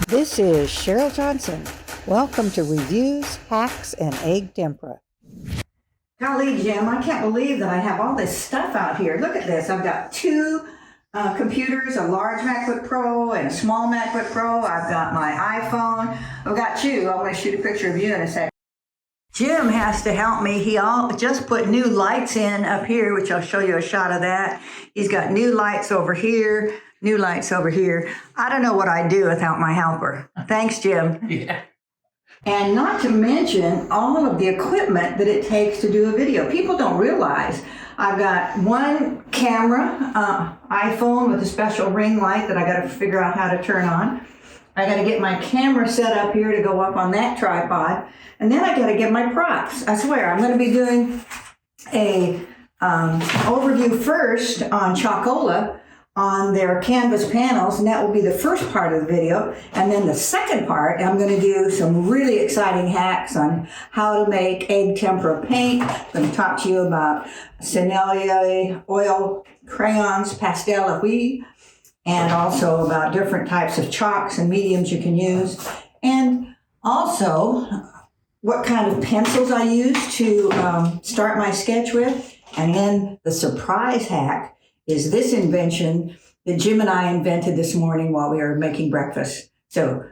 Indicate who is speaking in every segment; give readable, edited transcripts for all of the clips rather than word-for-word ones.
Speaker 1: This is Cheryl Johnson. Welcome to Reviews, Hacks, and Egg Tempera. Golly, Jim, I can't believe that I have all this stuff out here. Look at this. I've got two computers, a large MacBook Pro and a small MacBook Pro. I've got my iPhone. I've got you. I'm going to shoot a picture of you in a second. Jim has to help me. He just put new lights in up here, which I'll show you a shot of that. He's got new lights over here, new lights over here. I don't know what I'd do without my helper. Thanks, Jim.
Speaker 2: Yeah.
Speaker 1: And not to mention all of the equipment that it takes to do a video. People don't realize I've got one camera, iPhone with a special ring light that I got to figure out how to turn on. I got to get my camera set up here to go up on that tripod. And then I got to get my props. I swear, I'm going to be doing a overview first on Chalkola on their canvas panels, and that will be the first part of the video. And then the second part, I'm going to do some really exciting hacks on how to make egg tempera paint. I'm going to talk to you about Sennelier oil crayons, pastel à huile, and also about different types of chalks and mediums you can use. And also what kind of pencils I use to start my sketch with. And then the surprise hack is this invention that Jim and I invented this morning while we were making breakfast. So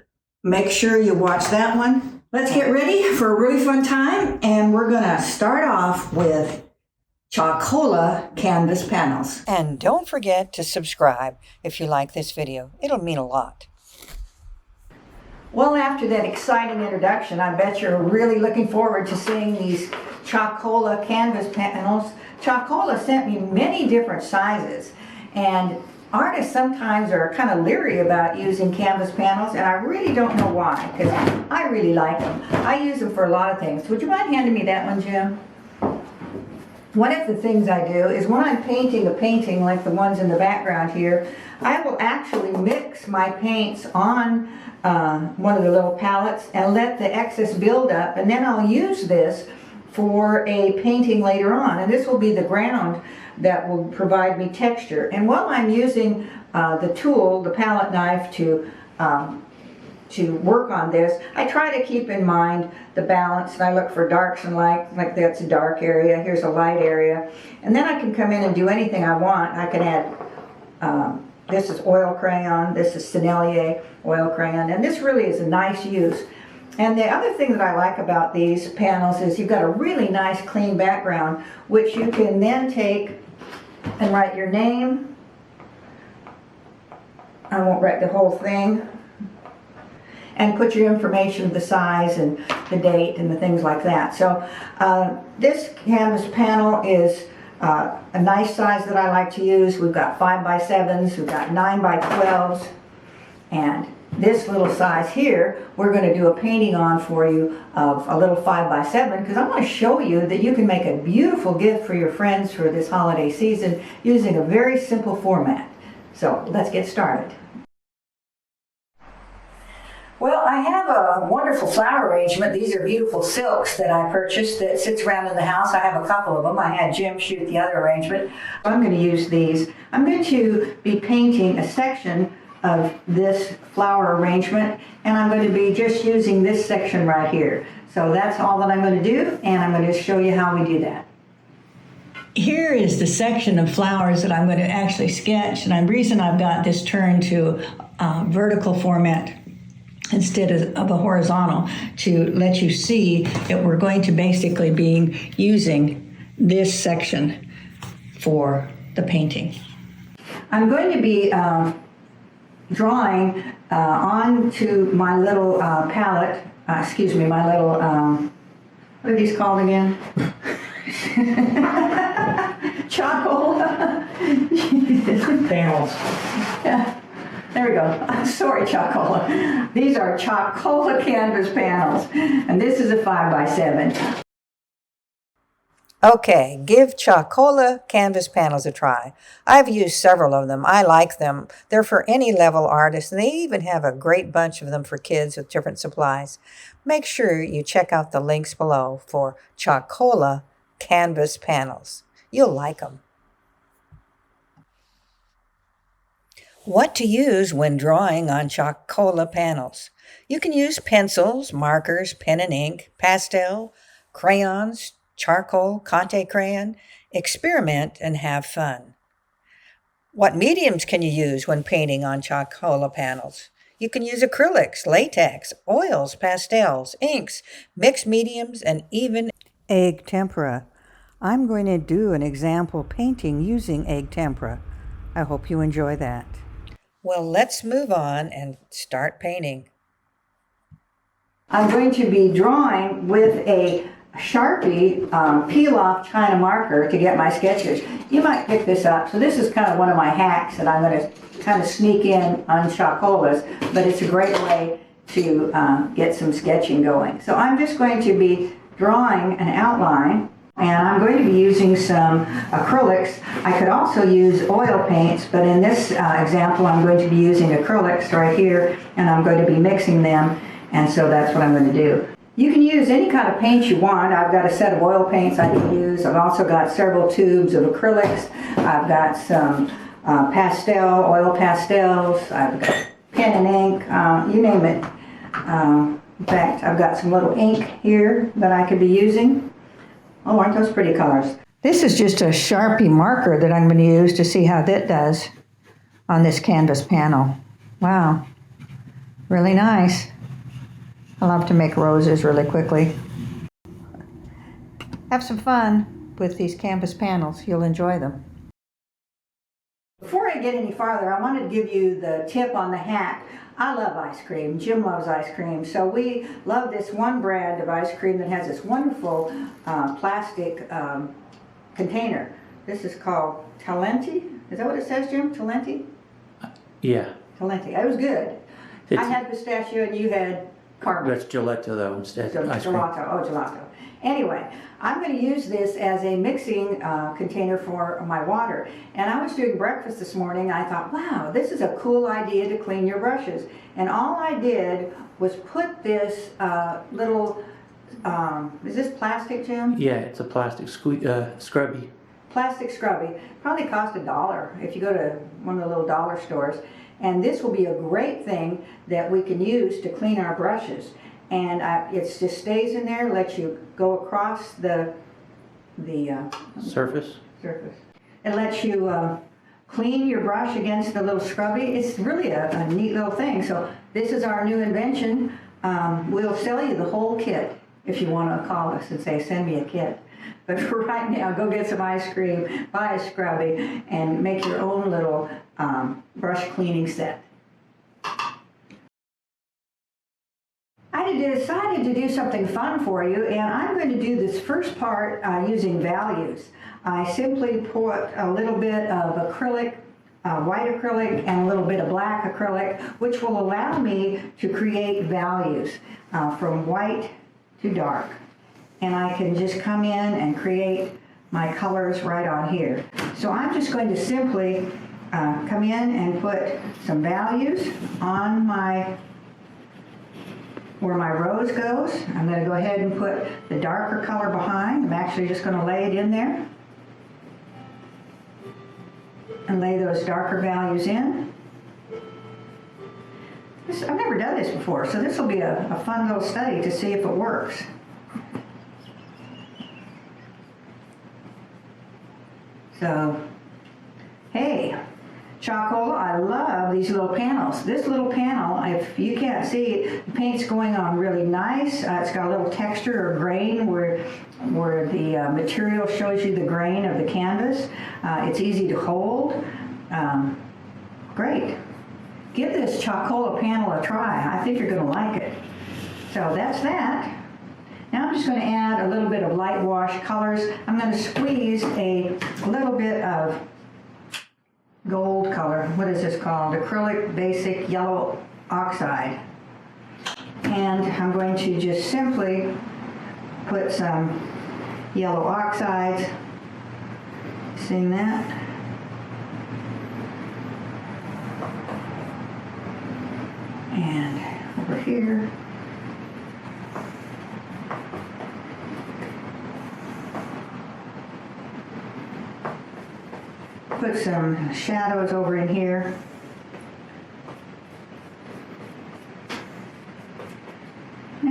Speaker 1: make sure you watch that one. Let's get ready for a really fun time. And we're going to start off with Chalkola canvas panels. And don't forget to subscribe if you like this video. It'll mean a lot. Well, after that exciting introduction, I bet you're really looking forward to seeing these Chalkola canvas panels. Chalkola sent me many different sizes, and artists sometimes are kind of leery about using canvas panels, and I really don't know why, because I really like them. I use them for a lot of things. Would you mind handing me that one, Jim? One of the things I do is when I'm painting a painting like the ones in the background here, I will actually mix my paints on one of the little palettes and let the excess build up, and then I'll use this for a painting later on, and this will be the ground that will provide me texture. And while I'm using the tool, the palette knife, to work on this, I try to keep in mind the balance, and I look for darks and lights. Like that's a dark area, here's a light area, and then I can come in and do anything I want. I can add this is oil crayon, this is Sennelier oil crayon, and this really is a nice use. And the other thing that I like about these panels is you've got a really nice clean background, which you can then take and write your name. I won't write the whole thing. And put your information, the size and the date and the things like that. So this canvas panel is a nice size that I like to use. We've got 5x7s, we've got 9x12s, and this little size here, we're going to do a painting on for you of a little 5x7, because I want to show you that you can make a beautiful gift for your friends for this holiday season using a very simple format. So let's get started. Well, I have a wonderful flower arrangement. These are beautiful silks that I purchased that sits around in the house. I have a couple of them. I had Jim shoot the other arrangement. I'm going to use these. I'm going to be painting a section of this flower arrangement, and I'm going to be just using this section right here. So that's all that I'm going to do, and I'm going to show you how we do that. Here is the section of flowers that I'm going to actually sketch, and the reason I've got this turned to vertical format instead of a horizontal, to let you see that we're going to basically be using this section for the painting. I'm going to be drawing onto my little palette, my little, what are these called again? Chalkola
Speaker 2: Panels.
Speaker 1: Yeah. There we go. I'm sorry, Chalkola. These are Chalkola canvas panels, and this is a 5x7. Okay, give Chalkola canvas panels a try. I've used several of them. I like them. They're for any level artist, and they even have a great bunch of them for kids with different supplies. Make sure you check out the links below for Chalkola canvas panels. You'll like them.
Speaker 3: What to use when drawing on Chalkola panels. You can use pencils, markers, pen and ink, pastel, crayons, charcoal, Conte crayon. Experiment and have fun. What mediums can you use when painting on Chalkola panels? You can use acrylics, latex, oils, pastels, inks, mixed mediums, and even egg tempera. I'm going to do an example painting using egg tempera. I hope you enjoy that. Well, let's move on and start painting.
Speaker 1: I'm going to be drawing with a Sharpie peel-off China marker to get my sketches. You might pick this up. So this is kind of one of my hacks that I'm going to kind of sneak in on Chalkolas, but it's a great way to get some sketching going. So I'm just going to be drawing an outline, and I'm going to be using some acrylics. I could also use oil paints, but in this example I'm going to be using acrylics right here, and I'm going to be mixing them, and so that's what I'm going to do. You can use any kind of paint you want. I've got a set of oil paints I can use. I've also got several tubes of acrylics. I've got some oil pastels. I've got pen and ink, you name it. In fact, I've got some little ink here that I could be using. Oh, aren't those pretty colors? This is just a Sharpie marker that I'm going to use to see how that does on this canvas panel. Wow, really nice. I love to make roses really quickly. Have some fun with these canvas panels. You'll enjoy them. Before I get any farther, I wanted to give you the tip on the hack. I love ice cream. Jim loves ice cream. So we love this one brand of ice cream that has this wonderful plastic container. This is called Talenti. Is that what it says, Jim? Talenti?
Speaker 2: Yeah.
Speaker 1: Talenti. It was good. I had pistachio and you had caramel.
Speaker 2: That's gelato though instead of ice cream.
Speaker 1: Gelato. Oh, gelato. Anyway, I'm going to use this as a mixing container for my water. And I was doing breakfast this morning. I thought, wow, this is a cool idea to clean your brushes. And all I did was put this little, is this plastic, Jim?
Speaker 2: Yeah, it's a plastic scrubby.
Speaker 1: Plastic scrubby. Probably cost $1 if you go to one of the little dollar stores. And this will be a great thing that we can use to clean our brushes. And it just stays in there, lets you go across the
Speaker 2: Surface.
Speaker 1: It lets you clean your brush against the little scrubby. It's really a neat little thing. So this is our new invention. We'll sell you the whole kit if you want to call us and say, send me a kit. But for right now, go get some ice cream, buy a scrubby, and make your own little brush cleaning set. I decided to do something fun for you, and I'm going to do this first part using values. I simply put a little bit of acrylic, white acrylic, and a little bit of black acrylic, which will allow me to create values from white to dark. And I can just come in and create my colors right on here. So I'm just going to simply come in and put some values on where my rose goes. I'm going to go ahead and put the darker color behind. I'm actually just going to lay it in there and lay those darker values in. I've never done this before, so this will be a fun little study to see if it works. So, hey, Chalkola, I love these little panels. This little panel, if you can't see it, the paint's going on really nice. It's got a little texture or grain where the material shows you the grain of the canvas. It's easy to hold. Great. Give this Chalkola panel a try. I think you're going to like it. So that's that. Now I'm just going to add a little bit of light wash colors. I'm going to squeeze a little bit of gold color. What is this called? Acrylic Basic Yellow Oxide. And I'm going to just simply put some yellow oxides. Seeing that? And over here. Put some shadows over in here.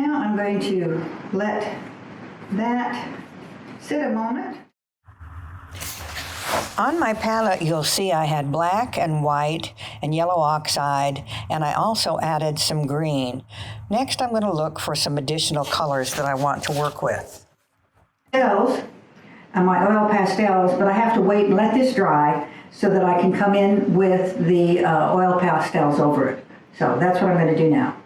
Speaker 1: now I'm going to let that sit a moment.
Speaker 3: On my palette, you'll see I had black and white and yellow oxide, and I also added some green. Next, I'm going to look for some additional colors that I want to work with.
Speaker 1: Pastels, my oil pastels, but I have to wait and let this dry so that I can come in with the oil pastels over it. So that's what I'm going to do now.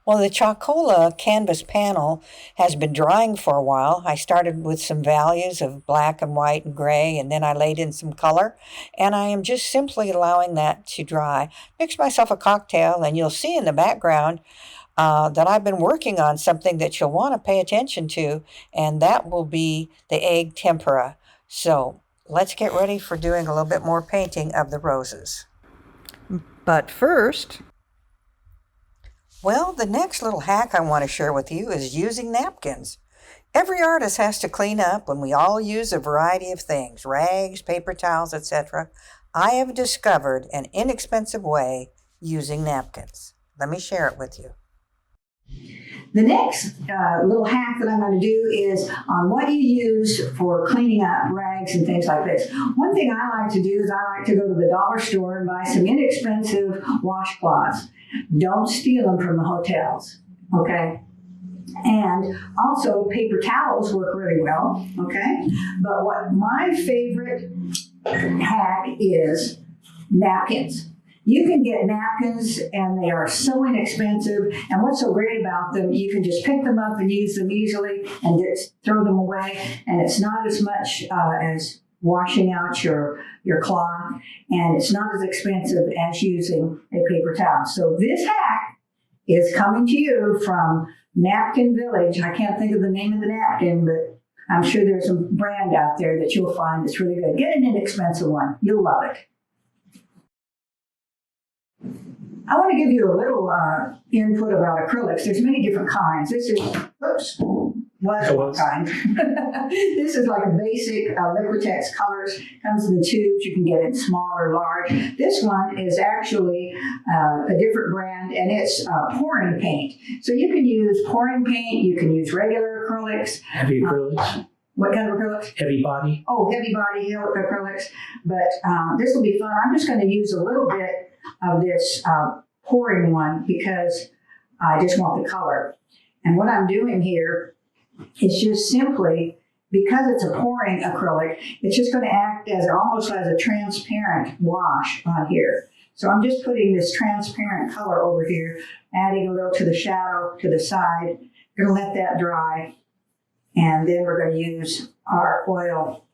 Speaker 3: Well, the Chalkola canvas panel has been drying for a while. I started with some values of black and white and gray, and then I laid in some color, and I am just simply allowing that to dry. Mix myself a cocktail, and you'll see in the background that I've been working on something that you'll want to pay attention to, and that will be the egg tempera. So let's get ready for doing a little bit more painting of the roses. But first, well, the next little hack I want to share with you is using napkins. Every artist has to clean up, and we all use a variety of things, rags, paper towels, etc. I have discovered an inexpensive way using napkins. Let me share it with you.
Speaker 1: The next little hack that I'm going to do is on what you use for cleaning up rags and things like this. One thing I like to do is I like to go to the dollar store and buy some inexpensive washcloths. Don't steal them from the hotels, okay? And also paper towels work really well, okay? But what my favorite hack is napkins. You can get napkins and they are so inexpensive, and what's so great about them, you can just pick them up and use them easily and just throw them away, and it's not as much as washing out your cloth, and it's not as expensive as using a paper towel. So this hack is coming to you from Napkin Village. I can't think of the name of the napkin, but I'm sure there's a brand out there that you'll find that's really good. Get an inexpensive one. You'll love it. I want to give you a little input about acrylics. There's many different kinds. This is, oops, one kind. This is like a basic Liquitex colors. Comes in the tubes. You can get it small or large. This one is actually a different brand, and it's pouring paint. So you can use pouring paint. You can use regular acrylics.
Speaker 2: Heavy acrylics.
Speaker 1: What kind of acrylics?
Speaker 2: Heavy body.
Speaker 1: Oh, heavy body acrylics. But this will be fun. I'm just going to use a little bit of this pouring one because I just want the color. And what I'm doing here is just simply, because it's a pouring acrylic, it's just going to act as almost as a transparent wash on here. So I'm just putting this transparent color over here, adding a little to the shadow to the side. Going to let that dry, and then we're going to use our oil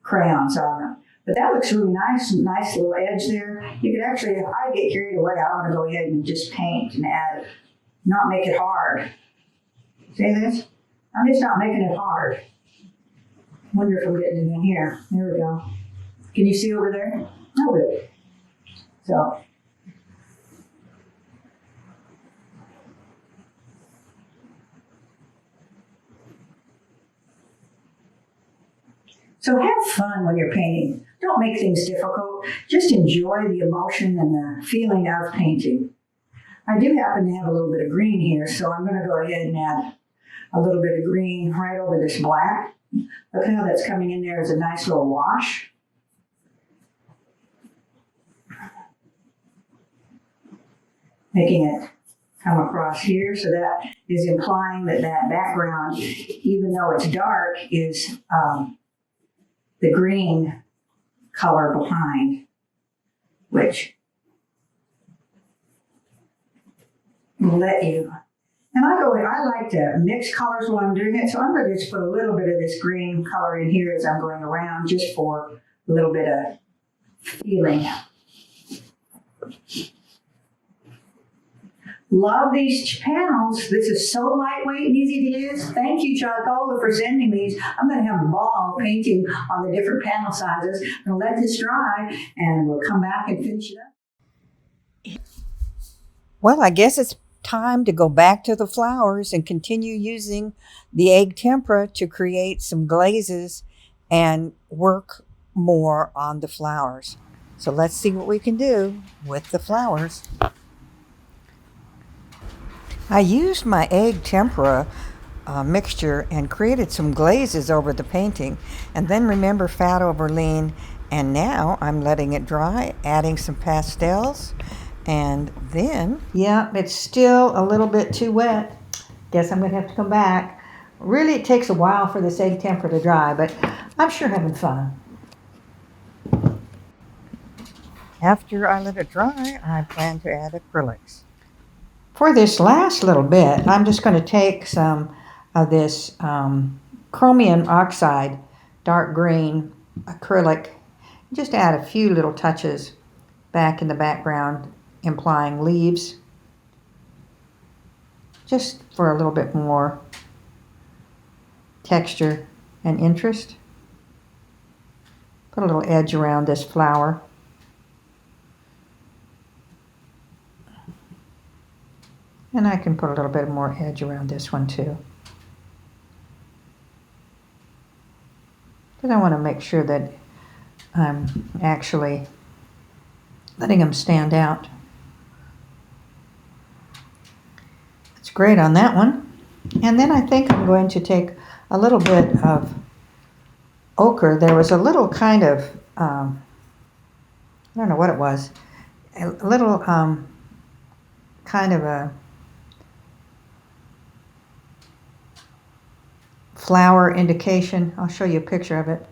Speaker 1: crayons on them. But that looks really nice, nice little edge there. You could actually, if I get carried away, I want to go ahead and just paint and add, not make it hard. See this? I'm just not making it hard. Wonder if I'm getting it in here. There we go. Can you see over there? Oh, good. So have fun when you're painting. Don't make things difficult. Just enjoy the emotion and the feeling of painting. I do happen to have a little bit of green here, so I'm going to go ahead and add a little bit of green right over this black. Look how that's coming in there as a nice little wash. Making it come across here, so that is implying that that background, even though it's dark, is the green color behind, which will let you. And I like to mix colors while I'm doing it, so I'm going to just put a little bit of this green color in here as I'm going around, just for a little bit of feeling. Love these panels. This is so lightweight and easy to use. Thank you, Chalkola, for sending these. I'm going to have a ball painting on the different panel sizes. I'm going to let this dry, and we'll come back and finish it up.
Speaker 3: Well, I guess it's time to go back to the flowers and continue using the egg tempera to create some glazes and work more on the flowers. So let's see what we can do with the flowers. I used my egg tempera mixture and created some glazes over the painting, and then remember fat over lean, and now I'm letting it dry, adding some pastels, and then, yeah, it's still a little bit too wet. Guess I'm gonna have to come back. Really, it takes a while for this egg tempera to dry, but I'm sure having fun. After I let it dry, I plan to add acrylics. For this last little bit, I'm just going to take some of this chromium oxide, dark green acrylic, just add a few little touches back in the background, implying leaves, just for a little bit more texture and interest. Put a little edge around this flower. And I can put a little bit more edge around this one too. Because I want to make sure that I'm actually letting them stand out. It's great on that one. And then I think I'm going to take a little bit of ochre. There was a little kind of, I don't know what it was, a little kind of a flower indication. I'll show you a picture of it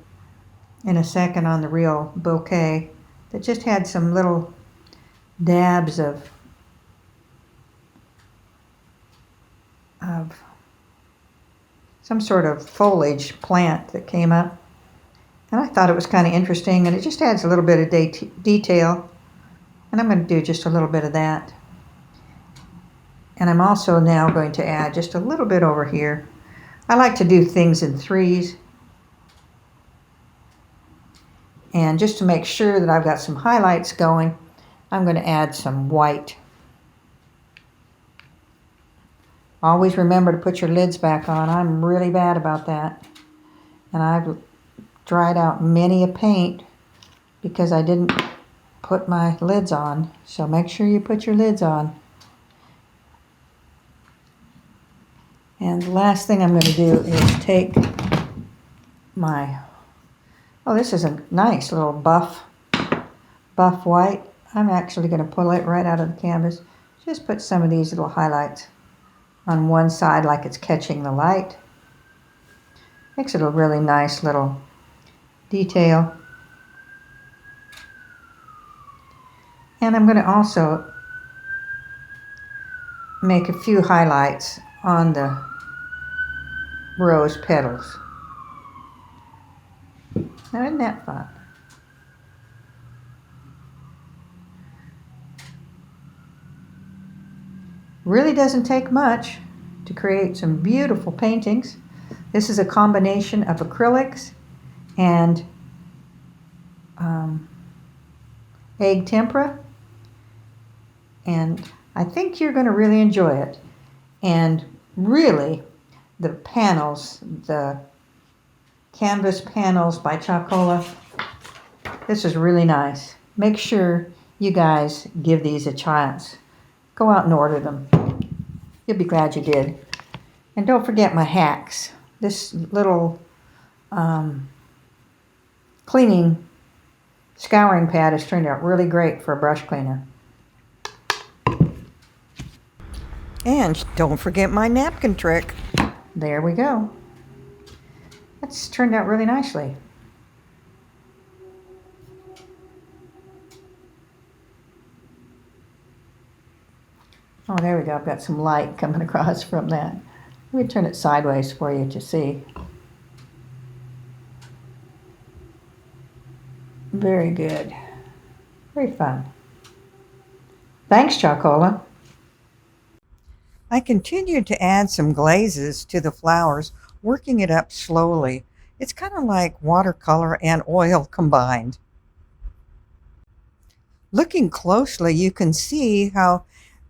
Speaker 3: in a second on the real bouquet that just had some little dabs of some sort of foliage plant that came up. And I thought it was kind of interesting, and it just adds a little bit of detail. And I'm going to do just a little bit of that. And I'm also now going to add just a little bit over here. I like to do things in threes. And just to make sure that I've got some highlights going, I'm going to add some white. Always remember to put your lids back on. I'm really bad about that. And I've dried out many a paint because I didn't put my lids on. So make sure you put your lids on. And the last thing I'm going to do is take my, oh, this is a nice little buff white. I'm actually going to pull it right out of the canvas. Just put some of these little highlights on one side like it's catching the light. Makes it a really nice little detail. And I'm going to also make a few highlights on the rose petals. Now, isn't that fun? Really doesn't take much to create some beautiful paintings. This is a combination of acrylics and egg tempera. And I think you're going to really enjoy it. And really, the panels, the canvas panels by Chalkola, this is really nice. Make sure you guys give these a chance. Go out and order them. You'll be glad you did. And don't forget my hacks. This little cleaning scouring pad has turned out really great for a brush cleaner. And don't forget my napkin trick. There we go. That's turned out really nicely. Oh, there we go. I've got some light coming across from that. Let me turn it sideways for you to see. Very good. Very fun. Thanks, Chalkola. I continued to add some glazes to the flowers, working it up slowly. It's kind of like watercolor and oil combined. Looking closely, you can see how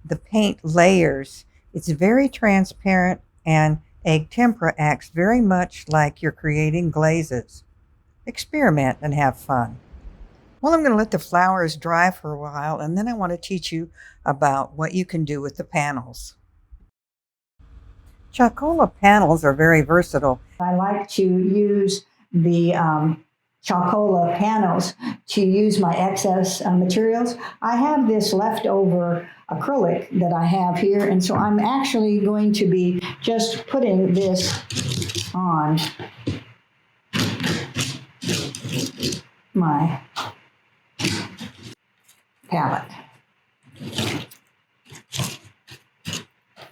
Speaker 3: the paint layers. It's very transparent, and egg tempera acts very much like you're creating glazes. Experiment and have fun. Well, I'm going to let the flowers dry for a while, and then I want to teach you about what you can do with the panels. Chalkola panels are very versatile.
Speaker 1: I like to use the Chalkola panels to use my excess materials. I have this leftover acrylic that I have here, and so I'm actually going to be just putting this on my palette.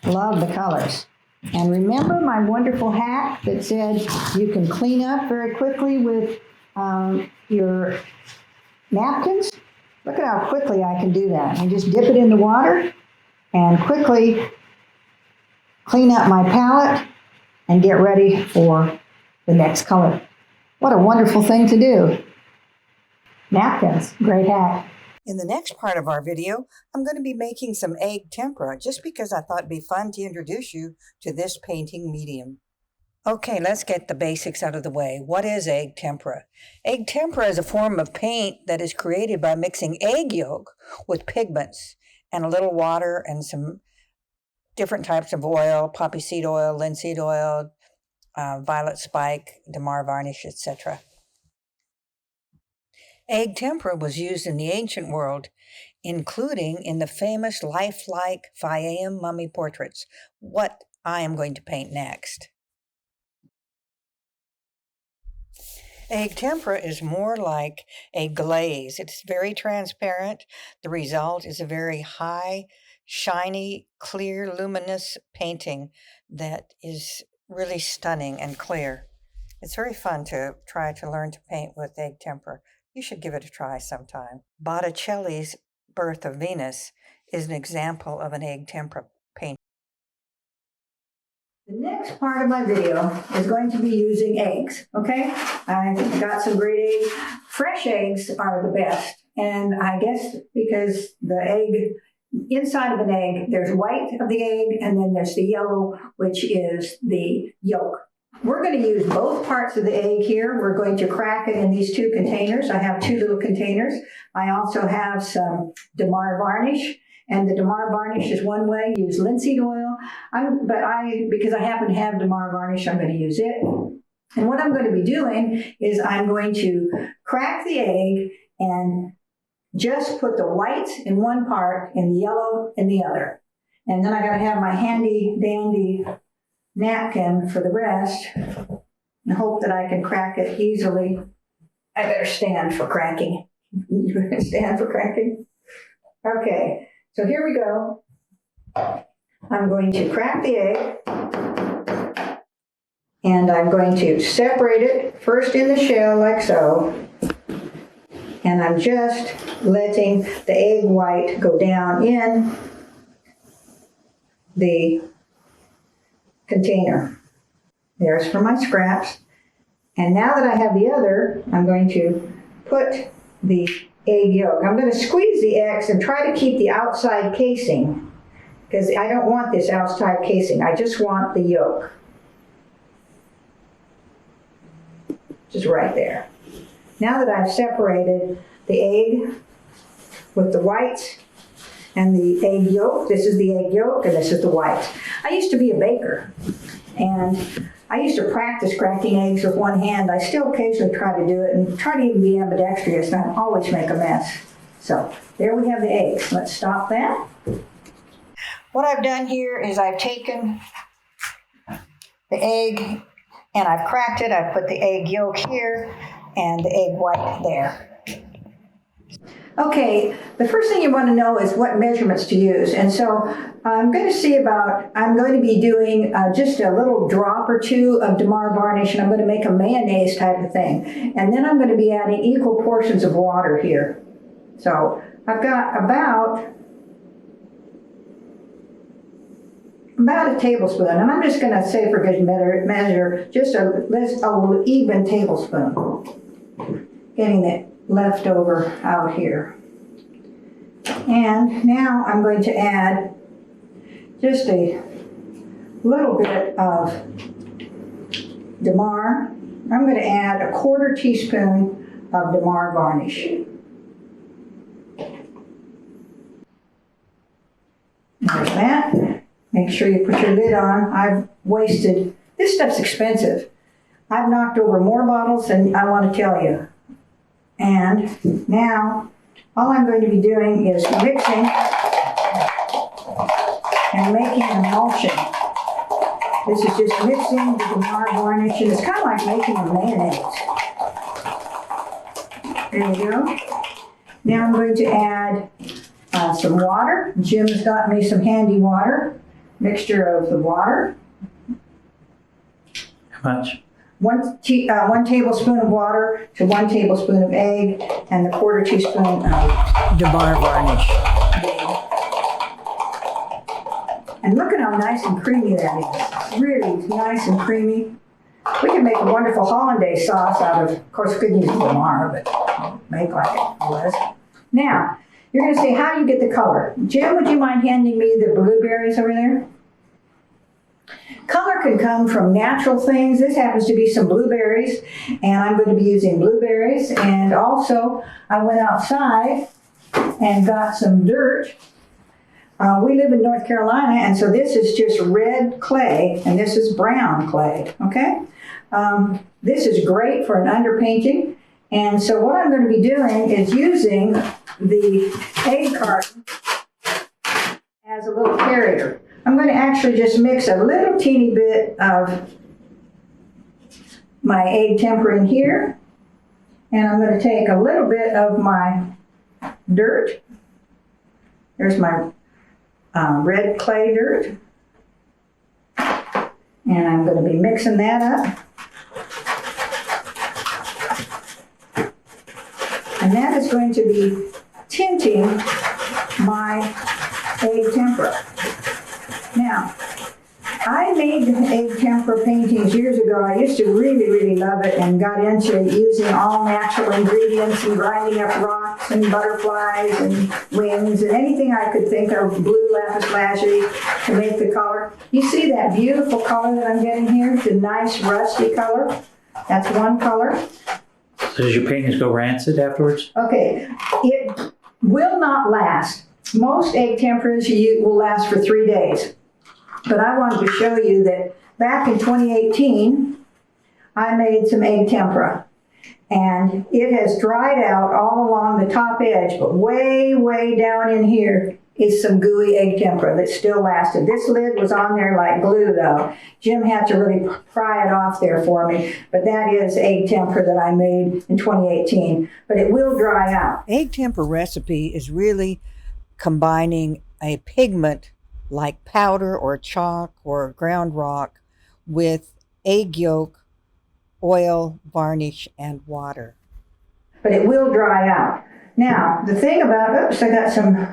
Speaker 1: Love the colors. And remember my wonderful hack that said you can clean up very quickly with your napkins? Look at how quickly I can do that. I just dip it in the water and quickly clean up my palette and get ready for the next color. What a wonderful thing to do. Napkins, great hack.
Speaker 3: In the next part of our video, I'm going to be making some egg tempera just because I thought it'd be fun to introduce you to this painting medium. Okay, let's get the basics out of the way. What is egg tempera? Egg tempera is a form of paint that is created by mixing egg yolk with pigments and a little water and some different types of oil, poppy seed oil, linseed oil, violet spike, damar varnish, etc. Egg tempera was used in the ancient world, including in the famous lifelike Faiyum mummy portraits, what I am going to paint next. Egg tempera is more like a glaze. It's very transparent. The result is a very high, shiny, clear, luminous painting that is really stunning and clear. It's very fun to try to learn to paint with egg tempera. You should give it a try sometime. Botticelli's Birth of Venus is an example of an egg tempera painting.
Speaker 1: The next part of my video is going to be using eggs, okay? I got some great eggs. Fresh eggs are the best. And I guess because the egg, inside of an egg, there's white of the egg, and then there's the yellow, which is the yolk. We're going to use both parts of the egg here. We're going to crack it in these two containers. I have two little containers. I also have some damar varnish. And the damar varnish is one way. Use linseed oil. Because I happen to have damar varnish, I'm going to use it. And what I'm going to be doing is I'm going to crack the egg and just put the whites in one part and the yellow in the other. And then I got to have my handy dandy napkin for the rest and hope that I can crack it easily. I better stand for cracking. You stand for cracking? Okay. So here we go. I'm going to crack the egg, and I'm going to separate it first in the shell like so, and I'm just letting the egg white go down in the container. There's for my scraps. And now that I have the other, I'm going to put the egg yolk. I'm going to squeeze the eggs and try to keep the outside casing, because I don't want this outside casing. I just want the yolk. Just right there. Now that I've separated the egg with the whites and the egg yolk, this is the egg yolk and this is the white. I used to be a baker, and I used to practice cracking eggs with one hand. I still occasionally try to do it and try to even be ambidextrous, and I always make a mess. So there we have the eggs. Let's stop that. What I've done here is I've taken the egg and I've cracked it. I've put the egg yolk here and the egg white there. Okay, the first thing you want to know is what measurements to use. And so I'm going to be doing just a little drop or two of damar varnish, and I'm going to make a mayonnaise type of thing. And then I'm going to be adding equal portions of water here. So I've got about a tablespoon, and I'm just going to say for good measure, just a even tablespoon. Getting it leftover out here. And now I'm going to add just a little bit of damar. I'm going to add a 1/4 teaspoon of damar varnish. There's that. Make sure you put your lid on. I've wasted, this stuff's expensive. I've knocked over more bottles than I want to tell you. And now, all I'm going to be doing is mixing and making an emulsion. This is just mixing the Damar varnish, and it's kind of like making a mayonnaise. There we go. Now I'm going to add some water. Jim's got me some handy water. Mixture of the water.
Speaker 2: How much?
Speaker 1: 1 tablespoon of water to 1 tablespoon of egg, and the 1/4 teaspoon of Damar varnish. And look at how nice and creamy that is. Really nice and creamy. We can make a wonderful hollandaise sauce out of course, we could use Damar, but make like it was. Now, you're going to say, how do you get the color? Jim, would you mind handing me the blueberries over there? Color can come from natural things. This happens to be some blueberries, and I'm going to be using blueberries. And also, I went outside and got some dirt. We live in North Carolina, and so this is just red clay, and this is brown clay, okay? This is great for an underpainting. And so what I'm going to be doing is using the egg carton as a little carrier. I'm going to actually just mix a little teeny bit of my egg tempera in here. And I'm going to take a little bit of my dirt. There's my red clay dirt. And I'm going to be mixing that up. And that is going to be tinting my egg tempera. Now, I made egg tempera paintings years ago. I used to really, really love it and got into using all natural ingredients and grinding up rocks and butterflies and wings and anything I could think of, blue lapis lazuli, to make the color. You see that beautiful color that I'm getting here? The nice rusty color. That's one color.
Speaker 2: So does your paintings go rancid afterwards?
Speaker 1: Okay, it will not last. Most egg temperas will last for 3 days. But I wanted to show you that back in 2018, I made some egg tempera. And it has dried out all along the top edge, but way, way down in here is some gooey egg tempera that still lasted. This lid was on there like glue, though. Jim had to really pry it off there for me. But that is egg tempera that I made in 2018. But it will dry out.
Speaker 3: Egg tempera recipe is really combining a pigment like powder or chalk or ground rock with egg yolk, oil, varnish, and water.
Speaker 1: But it will dry out. Now, the thing about, oops, I got some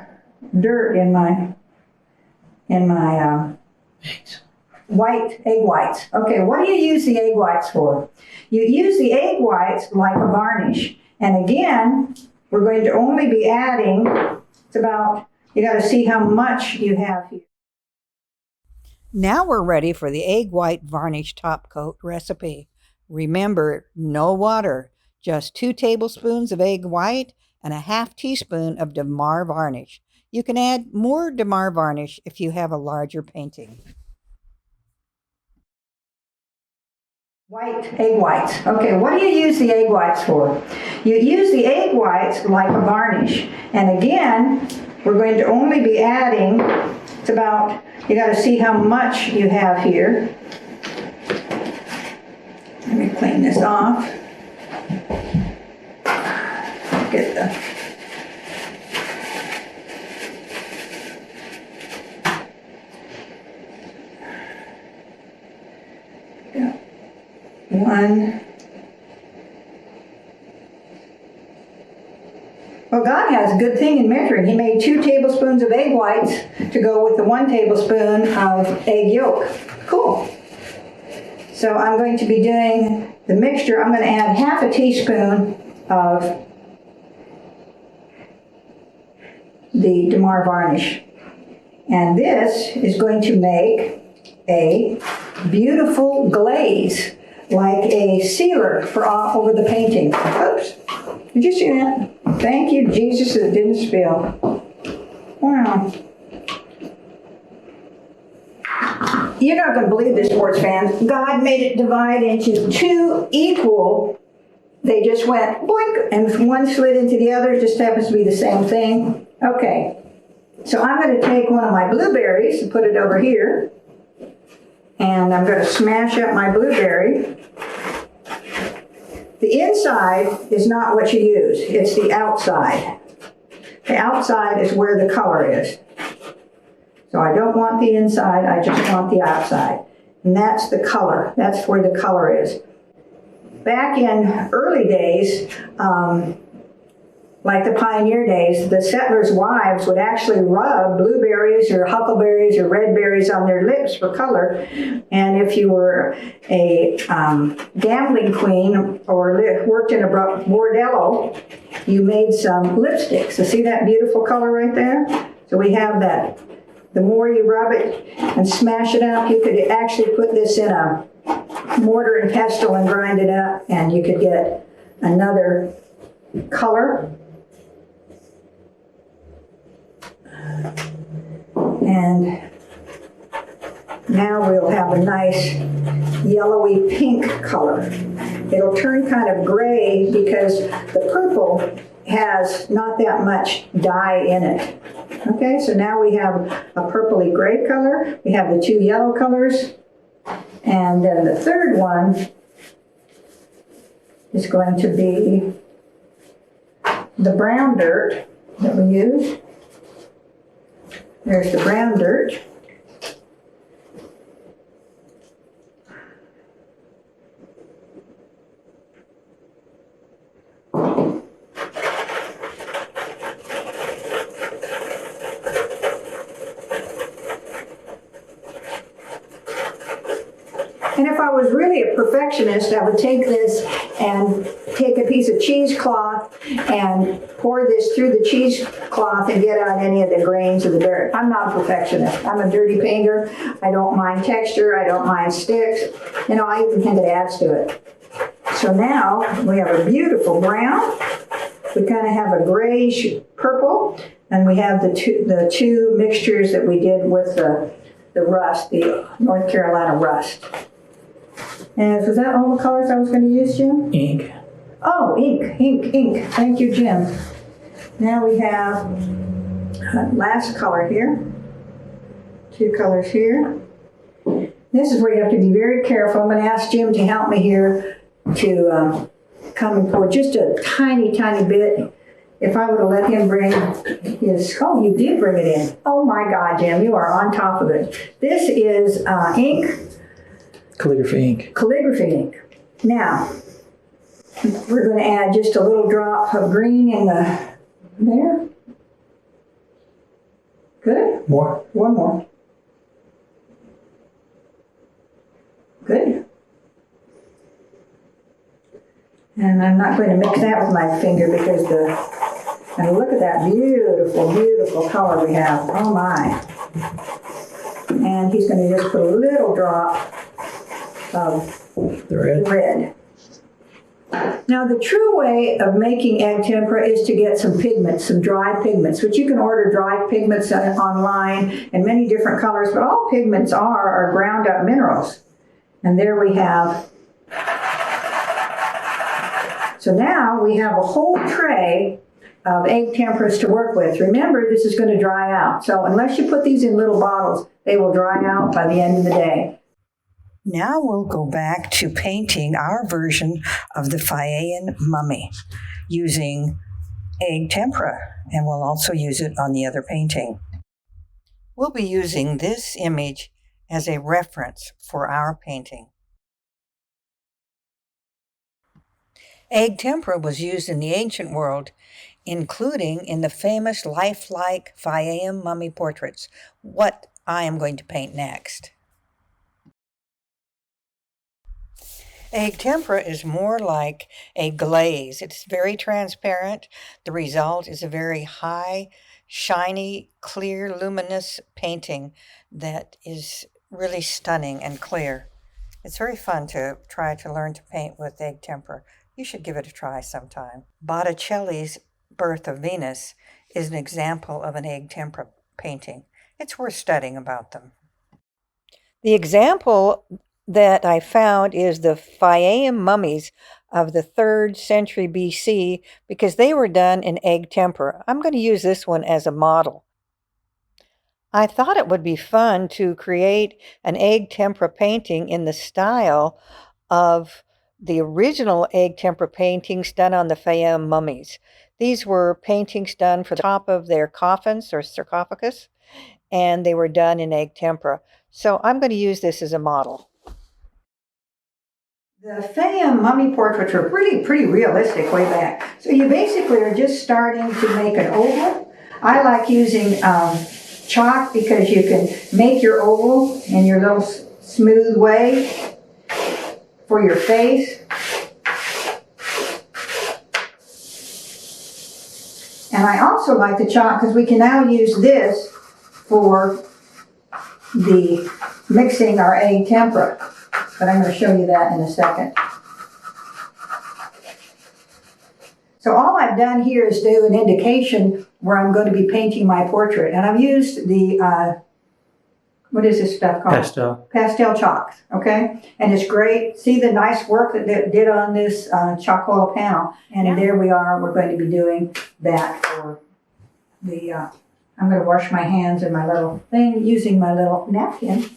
Speaker 1: dirt in my
Speaker 2: Eggs.
Speaker 1: egg whites. Okay, what do you use the egg whites for? You use the egg whites like a varnish. And again, we're going to only be adding, it's about, you got to see how much you have here.
Speaker 3: Now we're ready for the egg white varnish top coat recipe. Remember, no water, just 2 tablespoons of egg white and a 1/2 teaspoon of Damar varnish. You can add more Damar varnish if you have a larger painting.
Speaker 1: Egg whites. Okay, what do you use the egg whites for? You use the egg whites like a varnish. And again, we're going to only be adding, it's about, you got to see how much you have here. Let me clean this off. Get the one. Well, God has a good thing in measuring. He made 2 tablespoons of egg whites to go with the 1 tablespoon of egg yolk. Cool. So I'm going to be doing the mixture. I'm going to add 1/2 teaspoon of the Damar varnish. And this is going to make a beautiful glaze, like a sealer for all over the painting. Oops. Did you see that? Thank you, Jesus, that it didn't spill. Wow. you're not going to believe this, sports fans. God made it divide into two equal. They just went boink, and one slid into the other. It just happens to be the same thing. Okay, so I'm going to take one of my blueberries and put it over here. And I'm going to smash up my blueberry. The inside is not what you use. It's the outside. The outside is where the color is. So I don't want the inside, I just want the outside. And that's the color. That's where the color is. Back in early days, like the pioneer days, the settlers' wives would actually rub blueberries or huckleberries or red berries on their lips for color. And if you were a gambling queen or worked in a bordello, you made some lipstick. So see that beautiful color right there? So we have that. The more you rub it and smash it up, you could actually put this in a mortar and pestle and grind it up, and you could get another color. And now we'll have a nice yellowy pink color. It'll turn kind of gray because the purple has not that much dye in it. Okay, so now we have a purpley gray color. We have the two yellow colors. And then the third one is going to be the brown dirt that we use. There's the brown dirt. And if I was really a perfectionist, I would take this and take a piece of cheesecloth and pour this through the cheesecloth and get out any of the grains of the dirt. I'm not a perfectionist. I'm a dirty painter. I don't mind texture. I don't mind sticks. You know, I even think it adds to it. So now we have a beautiful brown. We kind of have a grayish purple, and we have the two mixtures that we did with the rust, the North Carolina rust. And was that all the colors I was going to use, Jim?
Speaker 2: Ink.
Speaker 1: Oh, ink. Thank you, Jim. Now we have last color here. Two colors here. This is where you have to be very careful. I'm going to ask Jim to help me here to come and pour just a tiny, tiny bit. If I would have let him bring his, oh, you did bring it in. Oh my God, Jim, you are on top of it. This is ink.
Speaker 2: Calligraphy ink.
Speaker 1: Calligraphy ink. Now, we're going to add just a little drop of green in there. Good.
Speaker 2: More?
Speaker 1: One more. Good. And I'm not going to mix that with my finger because and look at that beautiful, beautiful color we have. Oh my. And he's going to just put a little drop of
Speaker 2: The red.
Speaker 1: Now, the true way of making egg tempera is to get some pigments, some dry pigments, which you can order dry pigments online in many different colors, but all pigments are ground up minerals. And there we have. So now we have a whole tray of egg temperas to work with. Remember, this is going to dry out. So unless you put these in little bottles, they will dry out by the end of the day.
Speaker 3: Now we'll go back to painting our version of the Faiyum mummy using egg tempera, and we'll also use it on the other painting. We'll be using this image as a reference for our painting. Egg tempera was used in the ancient world, including in the famous lifelike Faiyum mummy portraits, what I am going to paint next. Egg tempera is more like a glaze. It's very transparent. The result is a very high, shiny, clear, luminous painting that is really stunning and clear. It's very fun to try to learn to paint with egg tempera. You should give it a try sometime. Botticelli's Birth of Venus is an example of an egg tempera painting. It's worth studying about them. The example that I found is the Faiyum mummies of the 3rd century BC because they were done in egg tempera. I'm going to use this one as a model. I thought it would be fun to create an egg tempera painting in the style of the original egg tempera paintings done on the Faiyum mummies. These were paintings done for the top of their coffins or sarcophagus, and they were done in egg tempera. So I'm going to use this as a model.
Speaker 1: The Faiyum mummy portraits are pretty realistic way back. So you basically are just starting to make an oval. I like using chalk because you can make your oval in your little smooth way for your face. And I also like the chalk because we can now use this for the mixing our egg tempera. But I'm going to show you that in a second. So all I've done here is do an indication where I'm going to be painting my portrait. And I've used the, what is this stuff called?
Speaker 2: Pastel.
Speaker 1: Pastel chalks, okay? And it's great. See the nice work that they did on this Chalkola panel. And there we are. We're going to be doing that for the, I'm going to wash my hands in my little thing using my little napkin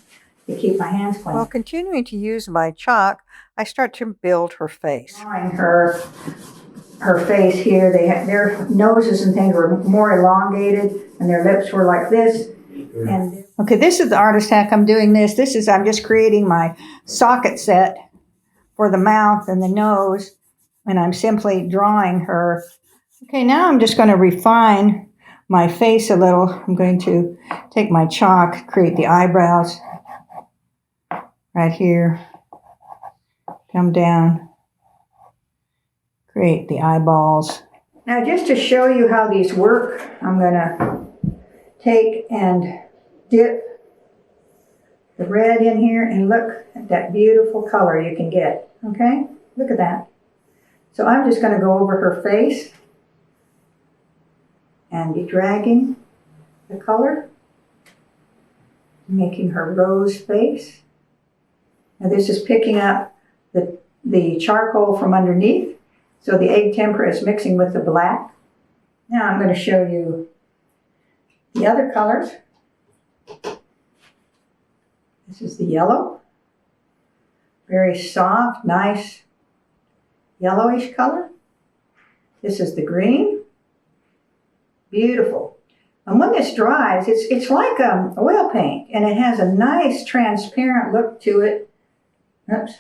Speaker 1: to keep my hands clean.
Speaker 3: While continuing to use my chalk, I start to build her face.
Speaker 1: Drawing her face here, their noses and things were more elongated, and their lips were like this. And okay, this is the artist hack. I'm doing this. I'm just creating my socket set for the mouth and the nose, and I'm simply drawing her. Okay, now I'm just going to refine my face a little. I'm going to take my chalk, create the eyebrows right here, come down, create the eyeballs. Now just to show you how these work, I'm going to take and dip the red in here and look at that beautiful color you can get, okay? Look at that. So I'm just going to go over her face and be dragging the color, making her rose face. Now this is picking up the charcoal from underneath, so the egg tempera is mixing with the black. Now I'm going to show you the other colors. This is the yellow. Very soft, nice yellowish color. This is the green. Beautiful. And when this dries, it's like oil paint, and it has a nice transparent look to it. Oops.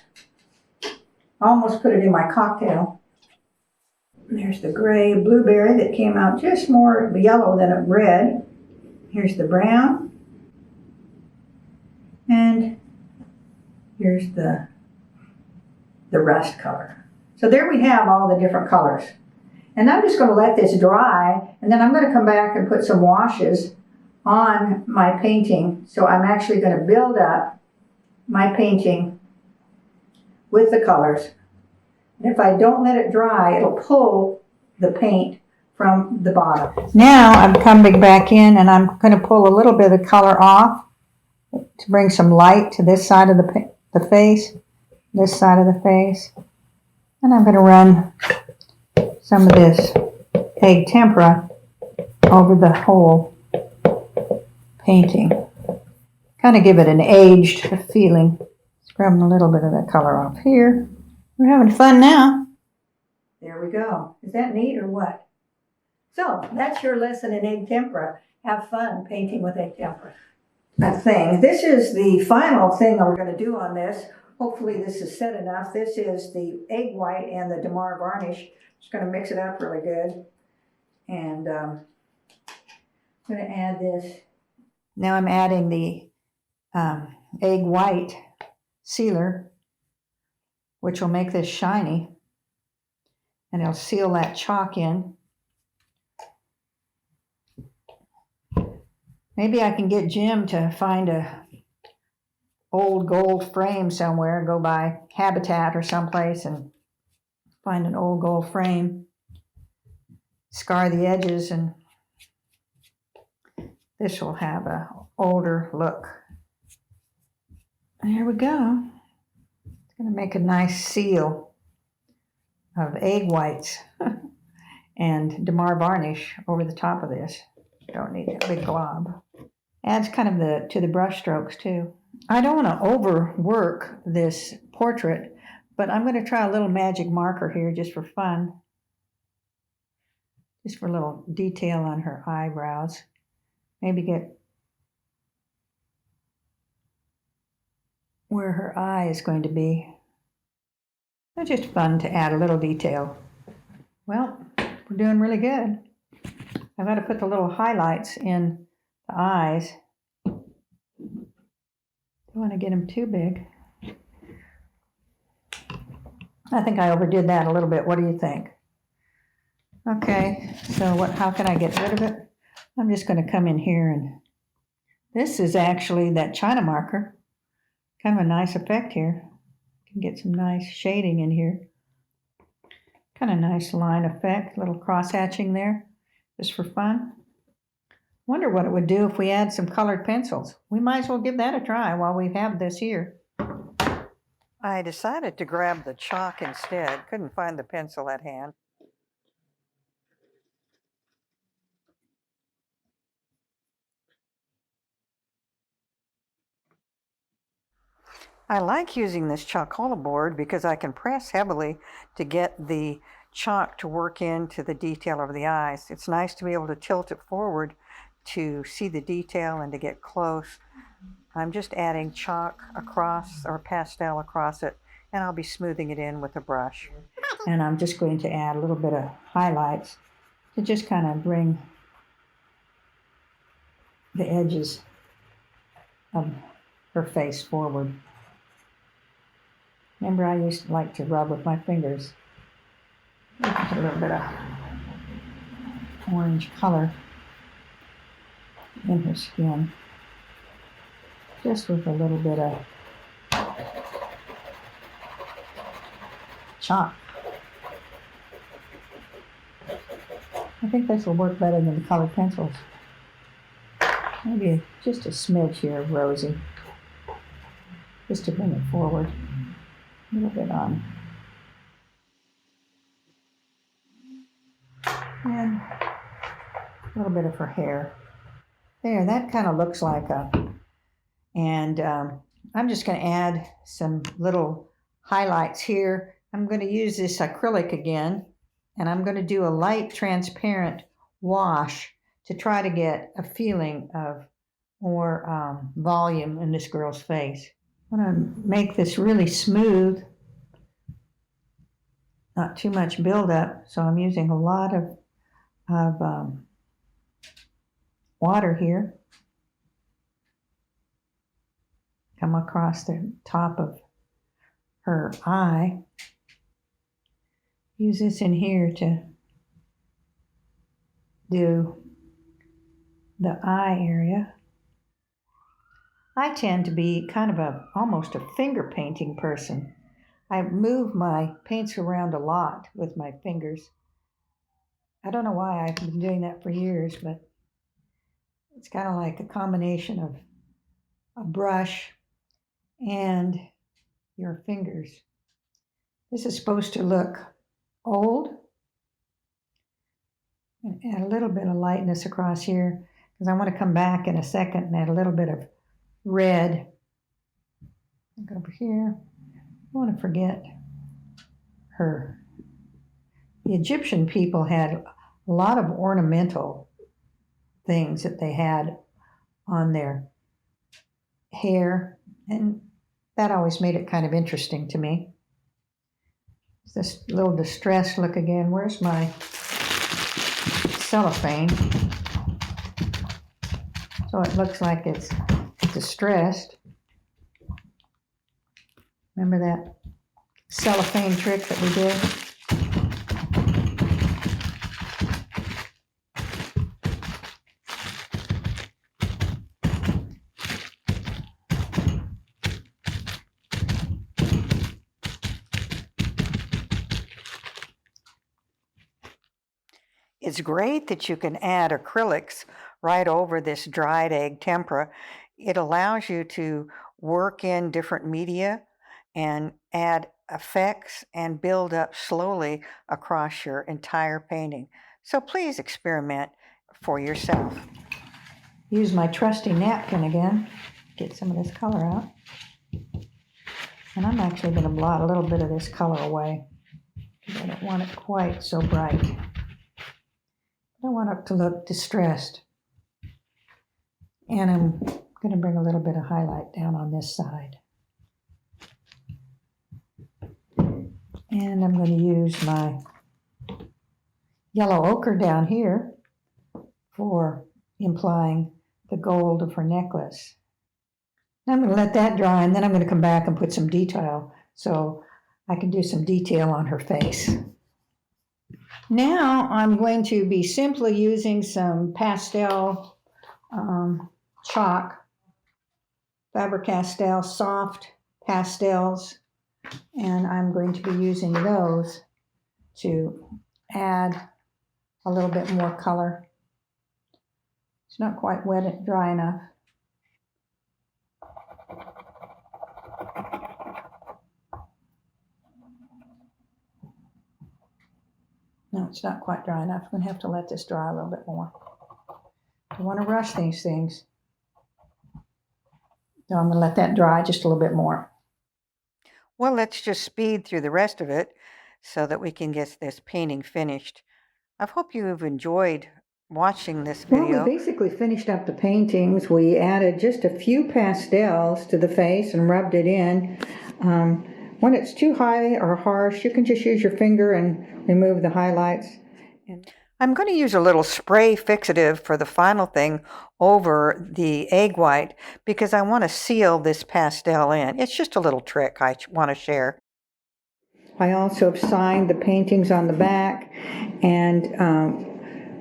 Speaker 1: Almost put it in my cocktail. There's the gray blueberry that came out just more yellow than a red. Here's the brown. And here's the rust color. So there we have all the different colors. And I'm just going to let this dry, and then I'm going to come back and put some washes on my painting. So I'm actually going to build up my painting with the colors. And if I don't let it dry, it'll pull the paint from the bottom. Now I'm coming back in, and I'm going to pull a little bit of the color off to bring some light to this side of the face, this side of the face. And I'm going to run some of this egg tempera over the whole painting. Kind of give it an aged feeling. Scrubbing a little bit of that color off here. We're having fun now. There we go. Is that neat or what? So that's your lesson in egg tempera. Have fun painting with egg tempera. That thing. This is the final thing we're going to do on this. Hopefully this is set enough. This is the egg white and the Damar varnish. Just going to mix it up really good. And I'm going to add this. Now I'm adding the egg white sealer, which will make this shiny, and it'll seal that chalk in. Maybe I can get Jim to find a old gold frame somewhere, go by Habitat or someplace and find an old gold frame, scar the edges, and this will have a older look.
Speaker 3: There we go. It's going to make a nice seal of egg whites and Damar varnish over the top of this. Don't need that big glob. Adds kind of to the brush strokes too. I don't want to overwork this portrait, but I'm going to try a little magic marker here just for fun. Just for a little detail on her eyebrows. Maybe get where her eye is going to be. It's just fun to add a little detail. Well, we're doing really good. I've got to put the little highlights in the eyes. Don't want to get them too big. I think I overdid that a little bit. What do you think? Okay, so how can I get rid of it? I'm just going to come in here, and this is actually that China marker. Kind of a nice effect here. Can get some nice shading in here. Kind of nice line effect, little cross hatching there, just for fun. Wonder what it would do if we add some colored pencils. We might as well give that a try while we have this here. I decided to grab the chalk instead. Couldn't find the pencil at hand. I like using this Chalkola board because I can press heavily to get the chalk to work into the detail of the eyes. It's nice to be able to tilt it forward to see the detail and to get close. I'm just adding chalk across or pastel across it, and I'll be smoothing it in with a brush. And I'm just going to add a little bit of highlights to just kind of bring the edges of her face forward. Remember, I used to like to rub with my fingers. A little bit of orange color in her skin. Just with a little bit of chalk. I think this will work better than the colored pencils. Maybe just a smidge here of rosy. Just to bring it forward. A little bit on. And a little bit of her hair. There, that kind of looks like a... And I'm just going to add some little highlights here. I'm going to use this acrylic again, and I'm going to do a light transparent wash to try to get a feeling of more volume in this girl's face. I'm going to make this really smooth, not too much buildup, so I'm using a lot of water here. Come across the top of her eye. Use this in here to do the eye area. I tend to be kind of almost a finger painting person. I move my paints around a lot with my fingers. I don't know why. I've been doing that for years, but it's kind of like a combination of a brush and your fingers. This is supposed to look old. And add a little bit of lightness across here because I want to come back in a second and add a little bit of red. Look over here. I want to forget her. The Egyptian people had a lot of ornamental things that they had on their hair, and that always made it kind of interesting to me. This little distressed look again. Where's my cellophane? So it looks like it's distressed. Remember that cellophane trick that we did? It's great that you can add acrylics right over this dried egg tempera. It allows you to work in different media and add effects and build up slowly across your entire painting. So please experiment for yourself. Use my trusty napkin again, get some of this color out. And I'm actually going to blot a little bit of this color away because I don't want it quite so bright. I don't want it to look distressed. And I'm going to bring a little bit of highlight down on this side. And I'm going to use my yellow ochre down here for implying the gold of her necklace. Now I'm going to let that dry, and then I'm going to come back and put some detail so I can do some detail on her face. Now I'm going to be simply using some pastel chalk, Faber-Castell soft pastels, and I'm going to be using those to add a little bit more color. It's not quite wet and dry enough. No, it's not quite dry enough. I'm going to have to let this dry a little bit more. Don't want to rush these things. So I'm going to let that dry just a little bit more. Well, let's just speed through the rest of it so that we can get this painting finished. I hope you've enjoyed watching this video. Well, we basically finished up the paintings. We added just a few pastels to the face and rubbed it in. When it's too high or harsh, you can just use your finger and remove the highlights. I'm going to use a little spray fixative for the final thing over the egg white because I want to seal this pastel in. It's just a little trick I want to share. I also have signed the paintings on the back, and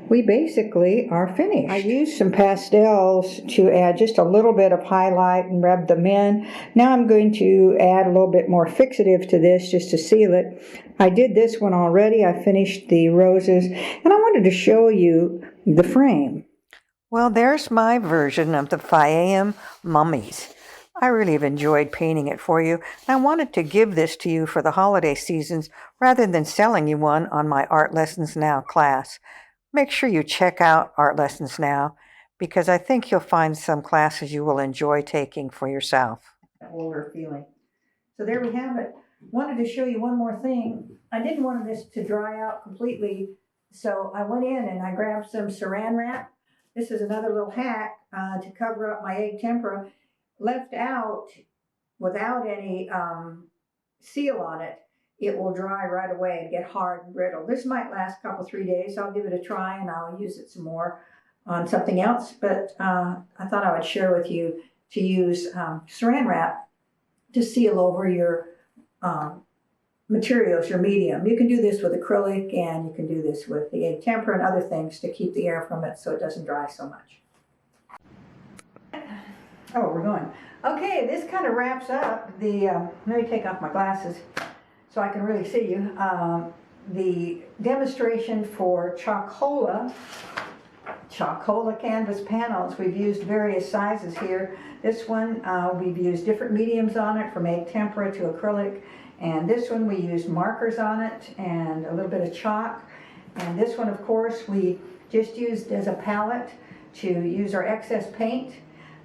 Speaker 3: we basically are finished. I used some pastels to add just a little bit of highlight and rub them in. Now I'm going to add a little bit more fixative to this just to seal it. I did this one already. I finished the roses, and I wanted to show you the frame. Well, there's my version of the Faiyum mummies. I really have enjoyed painting it for you. I wanted to give this to you for the holiday seasons rather than selling you one on my Art Lessons Now class. Make sure you check out Art Lessons Now because I think you'll find some classes you will enjoy taking for yourself. Older feeling. So there we have it. Wanted to show you one more thing. I didn't want this to dry out completely, so I went in and I grabbed some saran wrap. This is another little hack to cover up my egg tempera. Left out without any seal on it, it will dry right away and get hard and brittle. This might last a couple, 3 days. I'll give it a try and I'll use it some more on something else. But I thought I would share with you to use saran wrap to seal over your materials, your medium. You can do this with acrylic and you can do this with the egg tempera and other things to keep the air from it so it doesn't dry so much. Oh, we're going. Okay, this kind of wraps up the, let me take off my glasses so I can really see you. The demonstration for Chalkola canvas panels. We've used various sizes here. This one, we've used different mediums on it from egg tempera to acrylic. And this one we used markers on it and a little bit of chalk. And this one, of course, we just used as a palette to use our excess paint.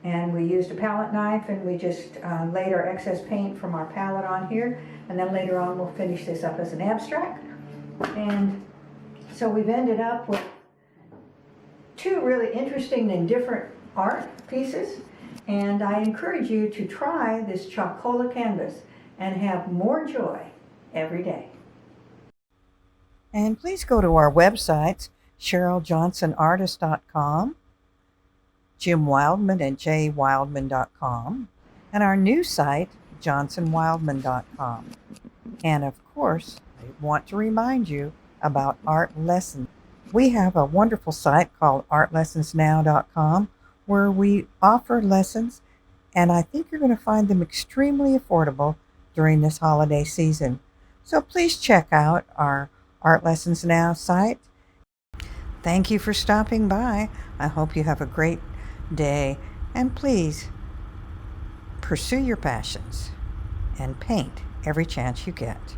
Speaker 3: And we used a palette knife and we just laid our excess paint from our palette on here. And then later on we'll finish this up as an abstract. And so we've ended up with two really interesting and different art pieces. And I encourage you to try this Chalkola canvas and have more joy every day. And please go to our websites, CherylJohnsonArtist.com, Jim Wildman at jwildman.com, and our new site, JohnsonWildman.com. And of course, I want to remind you about Art Lessons. We have a wonderful site called ArtLessonsNow.com where we offer lessons, and I think you're going to find them extremely affordable during this holiday season. So please check out our Art Lessons Now site. Thank you for stopping by. I hope you have a great day, and please pursue your passions and paint every chance you get.